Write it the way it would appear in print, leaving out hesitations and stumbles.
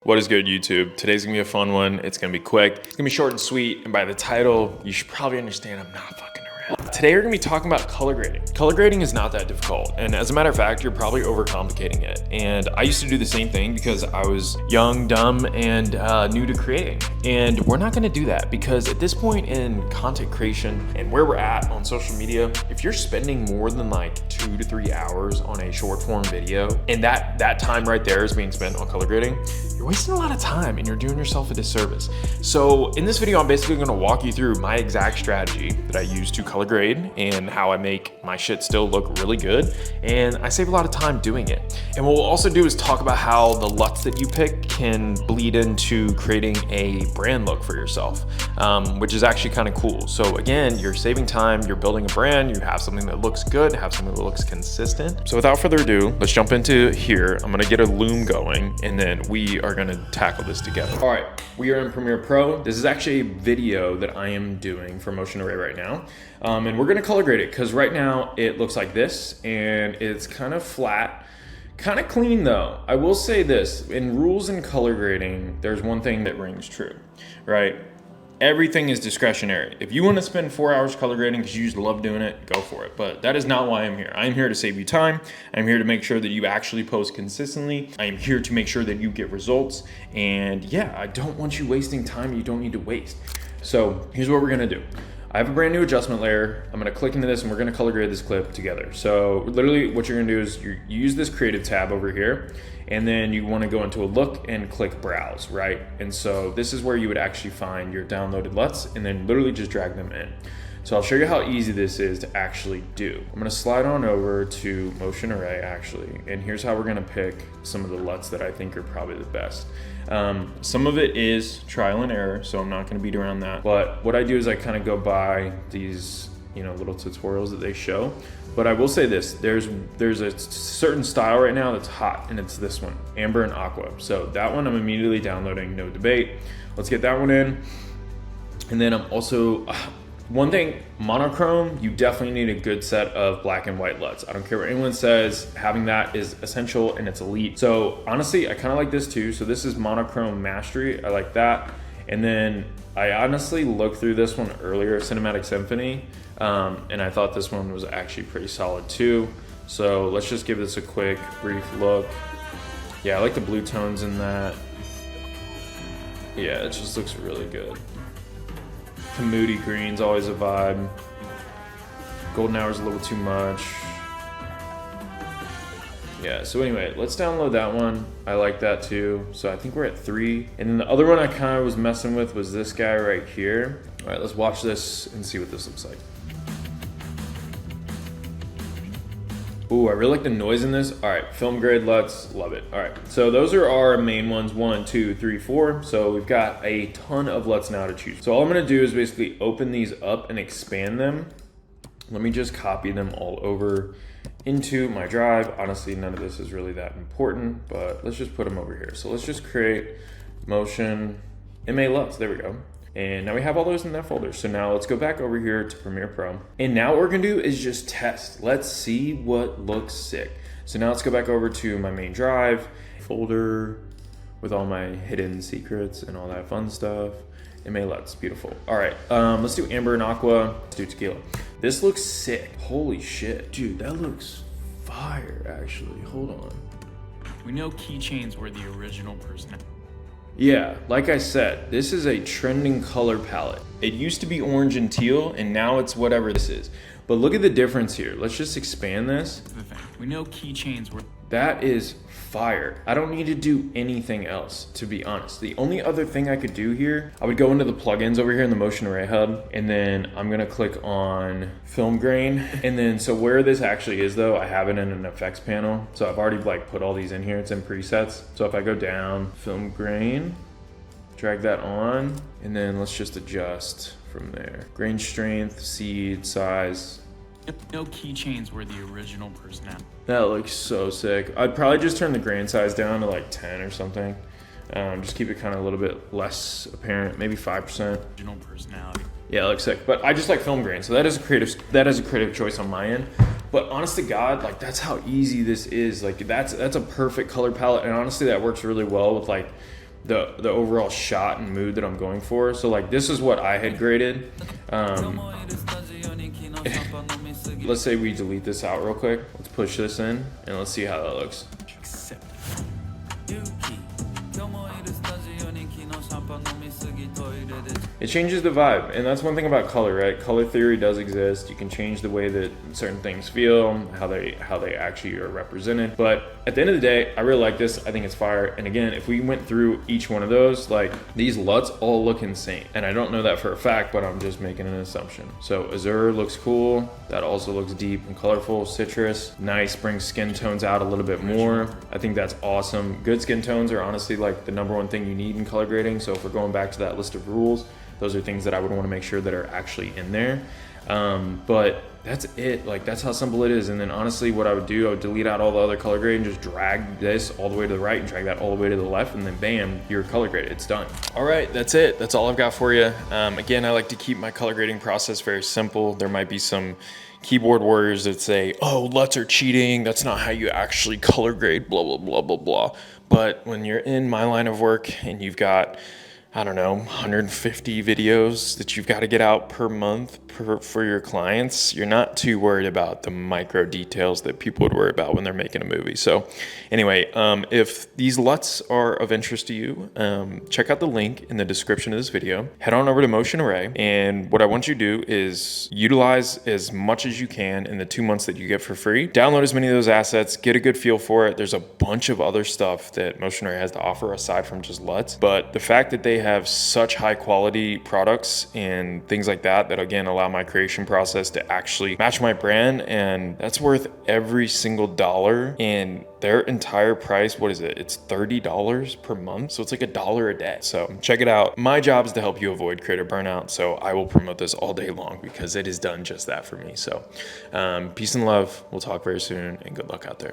What is good, YouTube? Today's gonna be a fun one. It's gonna be quick. It's gonna be short and sweet. And by the title, you should probably understand I'm not fucking around. Today, we're gonna be talking about color grading. Color grading is not that difficult. And as a matter of fact, you're probably overcomplicating it. And I used to do the same thing because I was young, dumb, and new to creating. And we're not gonna do that because at this point in content creation and where we're at on social media, if you're spending more than like 2 to 3 hours on a short form video, and that time right there is being spent on color grading, you're wasting a lot of time and you're doing yourself a disservice. So in this video, I'm basically gonna walk you through my exact strategy that I use to color grade and how I make my shit still look really good. And I save a lot of time doing it. And what we'll also do is talk about how the LUTs that you pick can bleed into creating a brand look for yourself, which is actually kind of cool. So again, you're saving time, you're building a brand, you have something that looks good, have something that looks consistent. So without further ado, let's jump into here. I'm gonna get a loom going and then we are gonna tackle this together. All right, we are in Premiere Pro. This is actually a video that I am doing for Motion Array right now. And we're gonna color grade it because right now it looks like this and it's kind of flat, kind of clean though. I will say this, in rules and color grading, there's one thing that rings true, right? Everything is discretionary. If you want to spend 4 hours color grading because you just love doing it, go for it. But that is not why I'm here. I'm here to save you time. I'm here to make sure that you actually post consistently. I am here to make sure that you get results. And yeah, I don't want you wasting time you don't need to waste. So here's what we're gonna do. I have a brand new adjustment layer. I'm gonna click into this and we're gonna color grade this clip together. So literally what you're gonna do is you use this creative tab over here and then you wanna go into a look and click browse, right? And so this is where you would actually find your downloaded LUTs and then literally just drag them in. So I'll show you how easy this is to actually do. I'm gonna slide on over to Motion Array actually, and here's how we're gonna pick some of the LUTs that I think are probably the best. Some of it is trial and error, so I'm not gonna beat around that. But what I do is I kind of go by these, little tutorials that they show. But I will say this, there's a certain style right now that's hot, and it's this one, Amber and Aqua. So that one I'm immediately downloading, no debate. Let's get that one in. And then I'm also, one thing, monochrome, you definitely need a good set of black and white LUTs. I don't care what anyone says, having that is essential and it's elite. So honestly, I kind of like this too. So this is monochrome mastery, I like that. And then I honestly looked through this one earlier, Cinematic Symphony, and I thought this one was actually pretty solid too. So let's just give this a quick, brief look. Yeah, I like the blue tones in that. Yeah, it just looks really good. The moody green's always a vibe. Golden hour's a little too much. Yeah, so anyway, let's download that one. I like that too. So I think we're at 3. And then the other one I kind of was messing with was this guy right here. All right, let's watch this and see what this looks like. Ooh, I really like the noise in this. All right, film grade LUTs, love it. All right, so those are our main ones, 1, 2, 3, 4. So we've got a ton of LUTs now to choose. So all I'm gonna do is basically open these up and expand them. Let me just copy them all over into my drive. Honestly, none of this is really that important, but let's just put them over here. So let's just create Motion MA LUTs, there we go. And now we have all those in that folder. So now let's go back over here to Premiere Pro. And now what we're gonna do is just test. Let's see what looks sick. So now let's go back over to my main drive folder with all my hidden secrets and all that fun stuff. MA LUTs, beautiful. All right, let's do Amber and Aqua. Let's do Tequila. This looks sick. Holy shit. Dude, that looks fire, actually. Hold on. We know keychains were the original person. Yeah, like I said, this is a trending color palette. It used to be orange and teal, and now it's whatever this is. But look at the difference here. Let's just expand this. We know keychains were... That is fire. I don't need to do anything else, to be honest. The only other thing I could do here, I would go into the plugins over here in the Motion Array Hub, and then I'm gonna click on Film Grain. And then, so where this actually is though, I have it in an effects panel. So I've already put all these in here, it's in presets. So if I go down, Film Grain, drag that on, and then let's just adjust from there. Grain strength, seed, size. No keychains were the original personality. That looks so sick. I'd probably just turn the grain size down to like 10 or something. Just keep it kind of a little bit less apparent, maybe 5%. Original personality. Yeah, it looks sick. But I just like film grain, so that is a creative choice on my end. But honest to God, that's how easy this is. That's a perfect color palette, and honestly, that works really well with the overall shot and mood that I'm going for. So like this is what I had graded. Let's say we delete this out real quick. Let's push this in and let's see how that looks. It changes the vibe, and that's one thing about color, right? Color theory does exist. You can change the way that certain things feel, how they actually are represented. But at the end of the day, I really like this. I think it's fire. And again, if we went through each one of those, like these LUTs all look insane. And I don't know that for a fact, but I'm just making an assumption. So Azure looks cool. That also looks deep and colorful. Citrus, nice, brings skin tones out a little bit more. I think that's awesome. Good skin tones are honestly like the number one thing you need in color grading. So if we're going back to that list of rules, those are things that I would want to make sure that are actually in there. But that's it. Like that's how simple it is. And then honestly, what I would do, I would delete out all the other color grade and just drag this all the way to the right and drag that all the way to the left, and then bam, you're color graded. It's done. All right, that's it. That's all I've got for you. Again, I like to keep my color grading process very simple. There might be some keyboard warriors that say, oh, LUTs are cheating. That's not how you actually color grade, blah, blah, blah, blah, blah. But when you're in my line of work and you've got, I don't know, 150 videos that you've got to get out per month for your clients, you're not too worried about the micro details that people would worry about when they're making a movie. So anyway, if these LUTs are of interest to you, check out the link in the description of this video. Head on over to Motion Array, and what I want you to do is utilize as much as you can in the 2 months that you get for free. Download as many of those assets, get a good feel for it. There's a bunch of other stuff that Motion Array has to offer aside from just LUTs, but the fact that they have such high quality products and things like that again allow my creation process to actually match my brand, and that's worth every single dollar. And their entire price, what is it? It's $30 per month. So it's like $1 a day. So check it out. My job is to help you avoid creative burnout. So I will promote this all day long because it has done just that for me. So peace and love. We'll talk very soon, and good luck out there.